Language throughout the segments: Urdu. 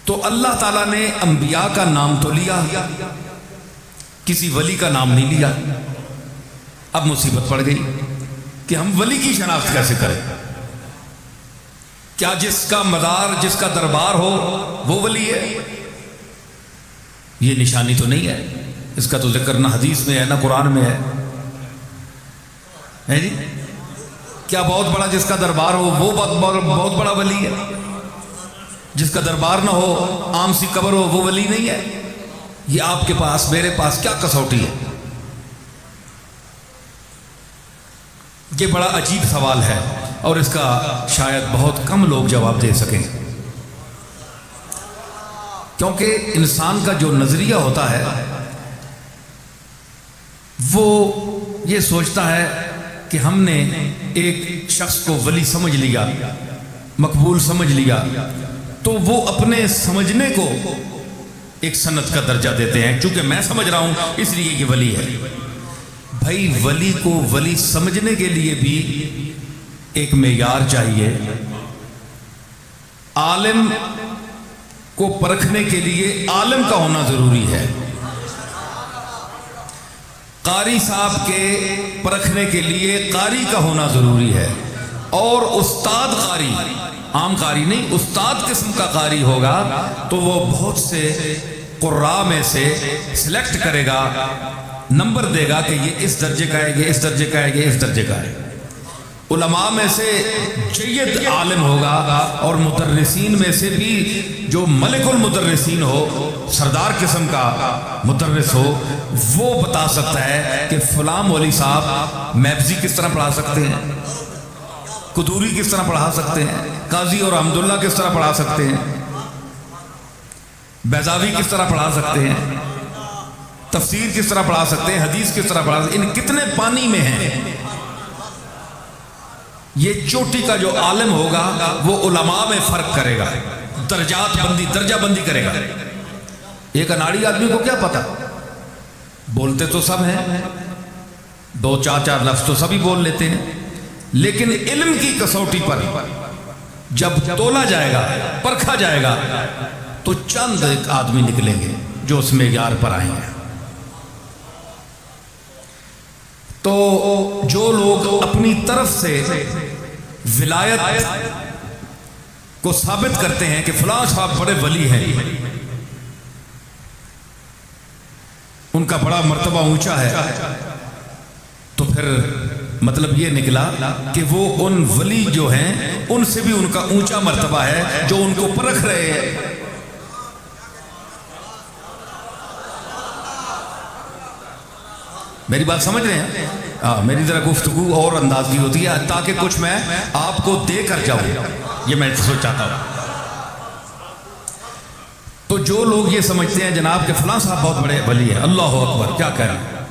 تو اللہ تعالیٰ نے انبیاء کا نام تو لیا، کسی ولی کا نام نہیں لیا۔ اب مصیبت پڑ گئی کہ ہم ولی کی شناخت کیسے کریں؟ کیا جس کا مزار، جس کا دربار ہو وہ ولی ہے؟ یہ نشانی تو نہیں ہے، اس کا تو ذکر نہ حدیث میں ہے نہ قرآن میں ہے جی؟ کیا بہت بڑا جس کا دربار ہو وہ بہت بڑا ولی ہے؟ جس کا دربار نہ ہو، عام سی قبر ہو، وہ ولی نہیں ہے؟ یہ آپ کے پاس میرے پاس کیا کسوٹی ہے؟ یہ بڑا عجیب سوال ہے اور اس کا شاید بہت کم لوگ جواب دے سکیں، کیونکہ انسان کا جو نظریہ ہوتا ہے وہ یہ سوچتا ہے کہ ہم نے ایک شخص کو ولی سمجھ لیا، مقبول سمجھ لیا، تو وہ اپنے سمجھنے کو ایک سند کا درجہ دیتے ہیں، چونکہ میں سمجھ رہا ہوں اس لیے یہ ولی ہے۔ بھائی ولی کو ولی سمجھنے کے لیے بھی ایک معیار چاہیے، عالم کو پرکھنے کے لیے عالم کا ہونا ضروری ہے، قاری صاحب کے پرکھنے کے لیے قاری کا ہونا ضروری ہے، اور استاد قاری، عام قاری نہیں، استاد قسم کا قاری ہوگا تو وہ بہت سے قراء میں سے سلیکٹ کرے گا، نمبر دے گا کہ یہ اس درجے کا ہے، یہ اس درجے کا ہے، یہ اس درجے کا ہے۔ علماء میں سے جید عالم ہوگا اور مدرسین میں سے بھی جو ملک المدرسین ہو، سردار قسم کا مدرس ہو، وہ بتا سکتا ہے کہ فلاں مولوی صاحب میفزی کس طرح پڑھا سکتے ہیں، قدوری کس طرح پڑھا سکتے ہیں، قاضی اور حمداللہ کس طرح پڑھا سکتے ہیں، بیضاوی کس طرح پڑھا سکتے ہیں، تفسیر کس طرح پڑھا سکتے ہیں، حدیث کس طرح پڑھا سکتے ہیں، ان کتنے پانی میں ہیں۔ یہ چوٹی کا جو عالم ہوگا وہ علماء میں فرق کرے گا، درجات بندی، درجہ بندی کرے گا۔ ایک اناڑی آدمی کو کیا پتا، بولتے تو سب ہیں، دو چار لفظ تو سبھی بول لیتے ہیں، لیکن علم کی کسوٹی پر جب تولا جائے گا، پرکھا جائے گا، تو چند ایک آدمی نکلیں گے جو اس معیار پر آئیں گے۔ تو جو لوگ اپنی طرف سے ولایت کو ثابت کرتے ہیں کہ فلاں صاحب بڑے ولی ہیں، ان کا بڑا مرتبہ اونچا ہے، تو پھر مطلب یہ نکلا کہ وہ ان ولی جو ہیں ان سے بھی ان کا اونچا مرتبہ ہے جو ان کو پرکھ رہے ہیں۔ میری بات سمجھ رہے ہیں؟ میری ذرا گفتگو اور انداز کی ہوتی ہے تاکہ کچھ میں آپ کو دے کر جاؤں، یہ میں سوچاتا ہوں۔ تو جو لوگ یہ سمجھتے ہیں جناب کہ فلاں صاحب بہت بڑے ولی ہیں، اللہ اکبر، کیا کہہ رہے ہیں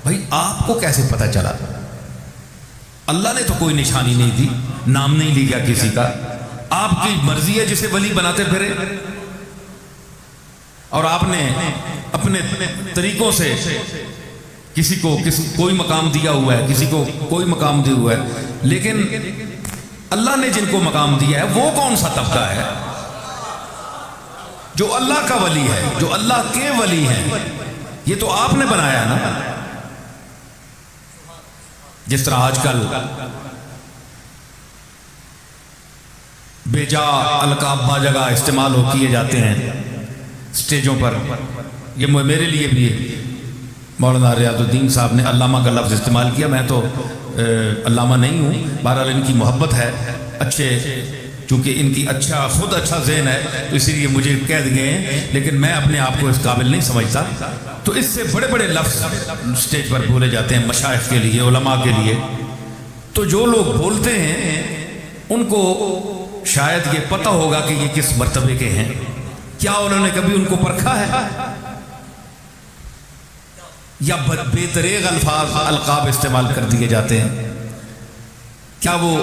بھائی؟ آپ کو کیسے پتہ چلا؟ اللہ نے تو کوئی نشانی نہیں دی، نام نہیں لیا کسی کا، آپ کی مرضی ہے جسے ولی بناتے پھرے، اور آپ نے اپنے طریقوں سے کسی کو کوئی مقام دیا ہوا ہے، کسی کو کوئی مقام دیا ہوا ہے، لیکن اللہ نے جن کو مقام دیا ہے وہ کون سا طبقہ ہے؟ جو اللہ کا ولی ہے، جو اللہ کے ولی ہیں، یہ تو آپ نے بنایا نا۔ جس طرح آج کل بے جا القاب با جگہ استعمال کیے جاتے ہیں سٹیجوں پر، یہ میرے لیے بھی مولانا ریاض الدین صاحب نے علامہ کا لفظ استعمال کیا، میں تو علامہ نہیں ہوں، بہرحال ان کی محبت ہے، اچھے، چونکہ ان کی خود اچھا ذہن ہے تو اسی لیے مجھے کہہ گئے ہیں، لیکن میں اپنے آپ کو اس قابل نہیں سمجھتا۔ تو اس سے بڑے بڑے لفظ سٹیج پر بولے جاتے ہیں مشائخ کے لیے، علماء کے لیے، تو جو لوگ بولتے ہیں ان کو شاید یہ پتہ ہوگا کہ یہ کس مرتبے کے ہیں، کیا انہوں نے کبھی ان کو پرکھا ہے، یا بے دریغ الفاظ القاب استعمال کر دیے جاتے ہیں؟ کیا وہ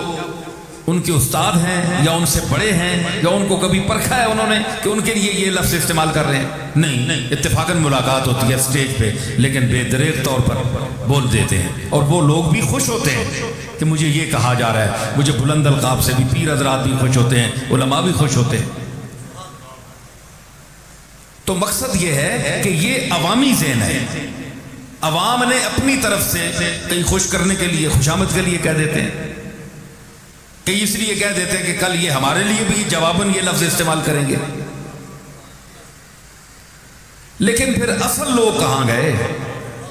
ان کے استاد ہیں یا ان سے بڑے ہیں، یا ان کو کبھی پرکھا ہے انہوں نے کہ ان کے لیے یہ لفظ استعمال کر رہے ہیں؟ نہیں، اتفاقاً ملاقات ہوتی ہے سٹیج پہ، لیکن بے دریغ طور پر بول دیتے ہیں، اور وہ لوگ بھی خوش ہوتے ہیں کہ مجھے یہ کہا جا رہا ہے، مجھے بلند القاب سے بھی پیر حضرات بھی خوش ہوتے ہیں، علماء بھی خوش ہوتے ہیں۔ تو مقصد یہ ہے کہ یہ عوامی ذہن ہے، عوام نے اپنی طرف سے کہیں خوش کرنے کے لیے، خوشامد کے لیے کہہ دیتے ہیں، کئی اس لیے کہہ دیتے ہیں کہ کل یہ ہمارے لیے بھی جواباً یہ لفظ استعمال کریں گے۔ لیکن پھر اصل لوگ کہاں گئے؟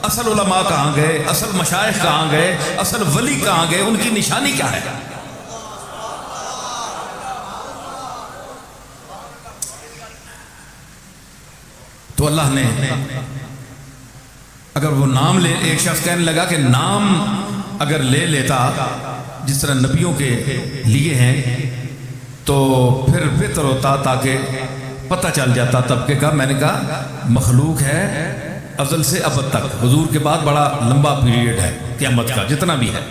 اصل علماء کہاں گئے؟ اصل مشائخ کہاں گئے؟ اصل ولی کہاں گئے؟ ان کی نشانی کیا ہے؟ تو اللہ نے اگر وہ نام لے، ایک شخص کہنے لگا کہ نام اگر لے لیتا جس طرح نبیوں کے لیے ہیں تو پھر بہتر ہوتا، تاکہ پتہ چل جاتا طبقے کا۔ میں نے کہا مخلوق ہے ازل سے ابد تک، حضور کے بعد بڑا لمبا پیریڈ ہے قیامت کا جتنا بھی ہے،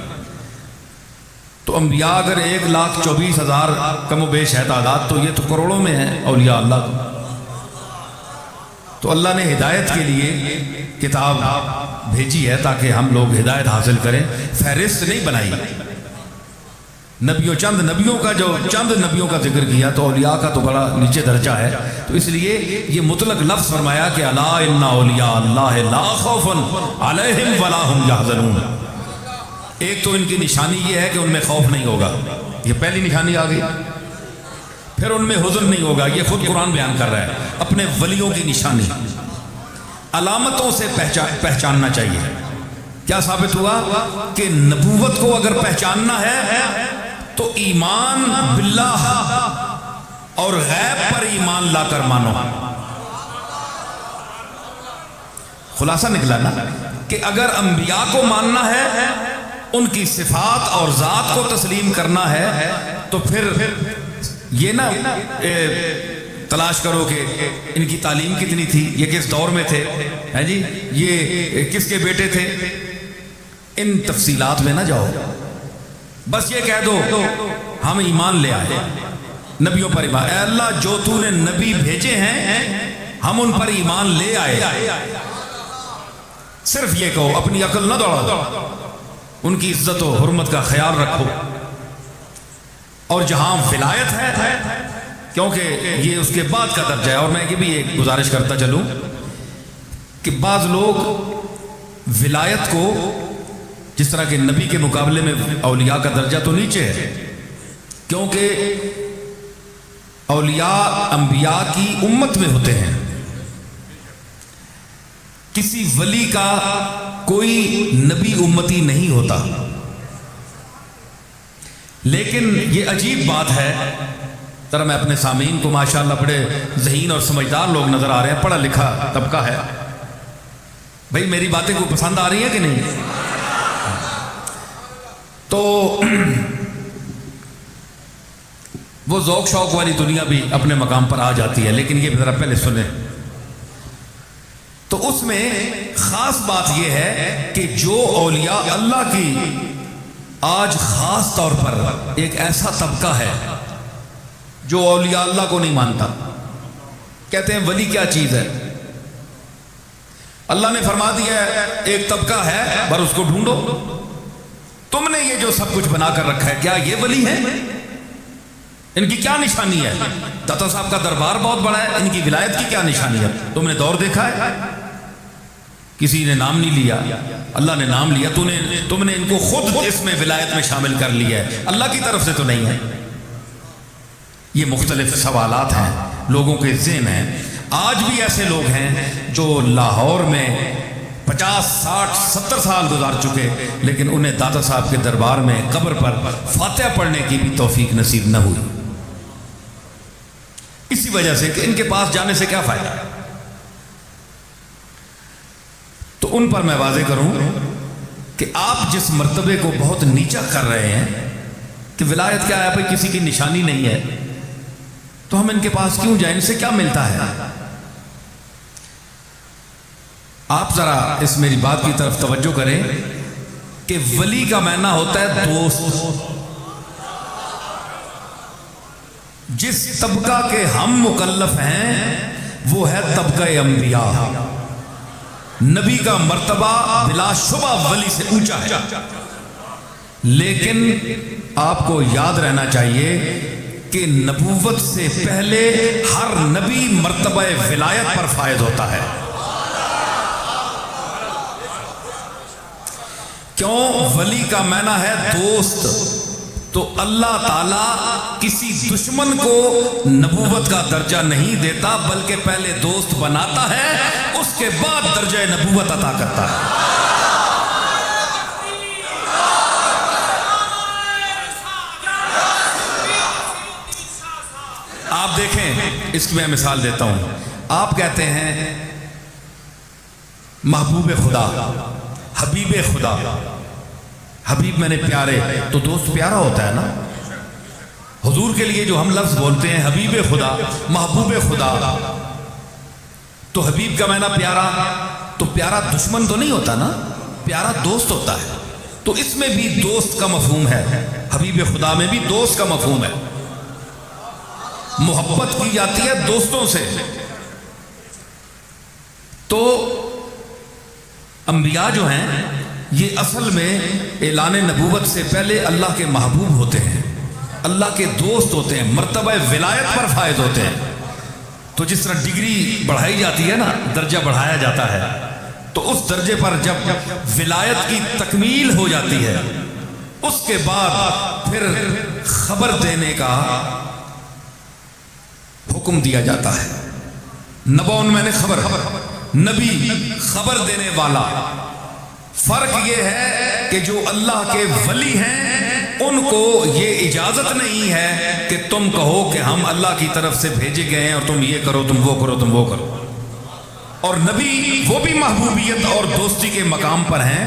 تو انبیاء اگر 1,24,000 کم و بیش ہے تعداد، تو یہ تو کروڑوں میں ہے اولیاء اللہ۔ تو اللہ نے ہدایت کے لیے کتاب بھیجی ہے تاکہ ہم لوگ ہدایت حاصل کریں، فہرست نہیں بنائی۔ چند نبیوں کا ذکر کیا، تو اولیاء کا تو بڑا نیچے درجہ ہے، تو اس لیے یہ مطلق لفظ فرمایا کہ الا ان اولیاء اللہ لا خوف علیہم ولا هم یحزنون۔ ایک تو ان کی نشانی یہ ہے کہ ان میں خوف نہیں ہوگا، یہ پہلی نشانی آ گئی۔ پھر ان میں حزن نہیں ہوگا، یہ خود قرآن بیان کر رہا ہے، اپنے ولیوں کی نشانی علامتوں سے پہچاننا چاہیے۔ کیا ثابت ہوا کہ نبوت کو اگر پہچاننا ہے تو ایمان باللہ اور غیب پر ایمان لا کر مانو۔ خلاصہ نکلا نا کہ اگر انبیاء کو ماننا ہے، ان کی صفات اور ذات کو تسلیم کرنا ہے، تو پھر یہ نہ تلاش کرو کہ ان کی تعلیم کتنی تھی، یہ کس دور میں تھے، ہے جی یہ کس کے بیٹے تھے، ان تفصیلات میں نہ جاؤ، بس یہ کہہ دو ہم ایمان لے آئے نبیوں پر ایمان۔ اے اللہ جو تو نے نبی بھیجے ہیں ہم ان پر ایمان لے آئے، صرف یہ کہو، اپنی عقل نہ دوڑاؤ، ان کی عزت و حرمت کا خیال رکھو۔ اور جہاں ولایت ہے، کیونکہ یہ اس کے بعد کا درجہ ہے، اور میں یہ بھی ایک گزارش کرتا چلوں کہ بعض لوگ ولایت کو جس طرح کہ نبی کے مقابلے میں اولیاء کا درجہ تو نیچے ہے، کیونکہ اولیاء انبیاء کی امت میں ہوتے ہیں، کسی ولی کا کوئی نبی امتی نہیں ہوتا۔ لیکن یہ عجیب بات ہے، ذرا میں اپنے سامعین کو ماشاءاللہ بڑے ذہین اور سمجھدار لوگ نظر آ رہے ہیں، پڑھا لکھا طبقہ ہے، بھئی میری باتیں کو پسند آ رہی ہیں کہ نہیں؟ تو وہ ذوق شوق والی دنیا بھی اپنے مقام پر آ جاتی ہے، لیکن یہ ذرا پہلے سنیں۔ تو اس میں خاص بات یہ ہے کہ جو اولیاء اللہ کی آج خاص طور پر ایک ایسا طبقہ ہے جو اولیاء اللہ کو نہیں مانتا، کہتے ہیں ولی کیا چیز ہے؟ اللہ نے فرما دیا ہے ایک طبقہ ہے، پر اس کو ڈھونڈو، تم نے یہ جو سب کچھ بنا کر رکھا ہے کیا یہ ولی ہے؟ ان کی کیا نشانی ہے؟ داتا صاحب کا دربار بہت بڑا ہے، ان کی ولایت کی کیا نشانی ہے؟ تم نے دور دیکھا ہے؟ کسی نے نام نہیں لیا، اللہ نے نام لیا، تم نے ان کو خود اس میں ولایت میں شامل کر لیا ہے، اللہ کی طرف سے تو نہیں ہے۔ یہ مختلف سوالات ہیں، لوگوں کے ذہن ہیں۔ آج بھی ایسے لوگ ہیں جو لاہور میں 50 60 70 سال گزار چکے، لیکن انہیں داتا صاحب کے دربار میں قبر پر فاتحہ پڑھنے کی بھی توفیق نصیب نہ ہوئی، اسی وجہ سے کہ ان کے پاس جانے سے کیا فائدہ ہے۔ تو ان پر میں واضح کروں کہ آپ جس مرتبے کو بہت نیچا کر رہے ہیں کہ ولایت کیا ہے، بھائی کسی کی نشانی نہیں ہے، تو ہم ان کے پاس کیوں جائیں، ان سے کیا ملتا ہے؟ آپ ذرا اس میری بات کی طرف توجہ کریں کہ ولی کا معنی ہوتا ہے دوست۔ جس طبقہ کے ہم مکلف ہیں وہ ہے طبقہ انبیاء، نبی کا مرتبہ بلا شبہ ولی سے اونچا ہے، لیکن آپ کو یاد رہنا چاہیے کہ نبوت سے پہلے ہر نبی مرتبہ ولایت پر فائز ہوتا ہے. کیوں؟ ولی کا معنی ہے دوست. تو اللہ تعالیٰ کسی دشمن کو نبوت کا درجہ نہیں دیتا، بلکہ پہلے دوست بناتا ہے، اس کے بعد درجہ نبوت عطا کرتا ہے. آپ دیکھیں، اس کی میں مثال دیتا ہوں. آپ کہتے ہیں محبوب خدا، حبیب خدا. حبیب میں نے پیارے، تو دوست پیارا ہوتا ہے نا. حضور کے لیے جو ہم لفظ بولتے ہیں حبیب خدا، محبوب خدا، تو حبیب کا معنی پیارا. تو پیارا دشمن تو نہیں ہوتا نا، پیارا دوست ہوتا ہے. تو اس میں بھی دوست کا مفہوم ہے، حبیب خدا میں بھی دوست کا مفہوم ہے. محبت کی جاتی ہے دوستوں سے. تو انبیاء جو ہیں یہ اصل میں اعلان نبوت سے پہلے اللہ کے محبوب ہوتے ہیں، اللہ کے دوست ہوتے ہیں، مرتبہ ولایت پر فائز ہوتے ہیں. تو جس طرح ڈگری بڑھائی جاتی ہے نا، درجہ بڑھایا جاتا ہے، تو اس درجے پر جب ولایت کی تکمیل ہو جاتی ہے، اس کے بعد پھر خبر دینے کا حکم دیا جاتا ہے. نبون میں نے خبر، نبی خبر دینے والا. فرق یہ ہے کہ جو اللہ کے ولی ہیں ان کو یہ اجازت نہیں ہے کہ تم کہو کہ ہم اللہ کی طرف سے بھیجے گئے ہیں اور تم یہ کرو، تم وہ کرو، تم وہ کرو. اور نبی وہ بھی محبوبیت اور دوستی کے مقام پر ہیں،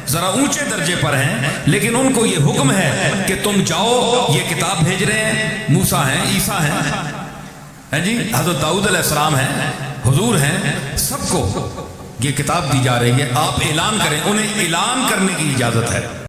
ذرا اونچے درجے پر ہیں، لیکن ان کو یہ حکم ہے کہ تم جاؤ، یہ کتاب بھیج رہے ہیں، موسیٰ ہیں، عیسیٰ ہیں جی، حضرت داؤد علیہ السلام ہیں، حضور ہیں، سب کو یہ کتاب دی جا رہی ہے. آپ اعلان کریں، انہیں اعلان کرنے کی اجازت ہے.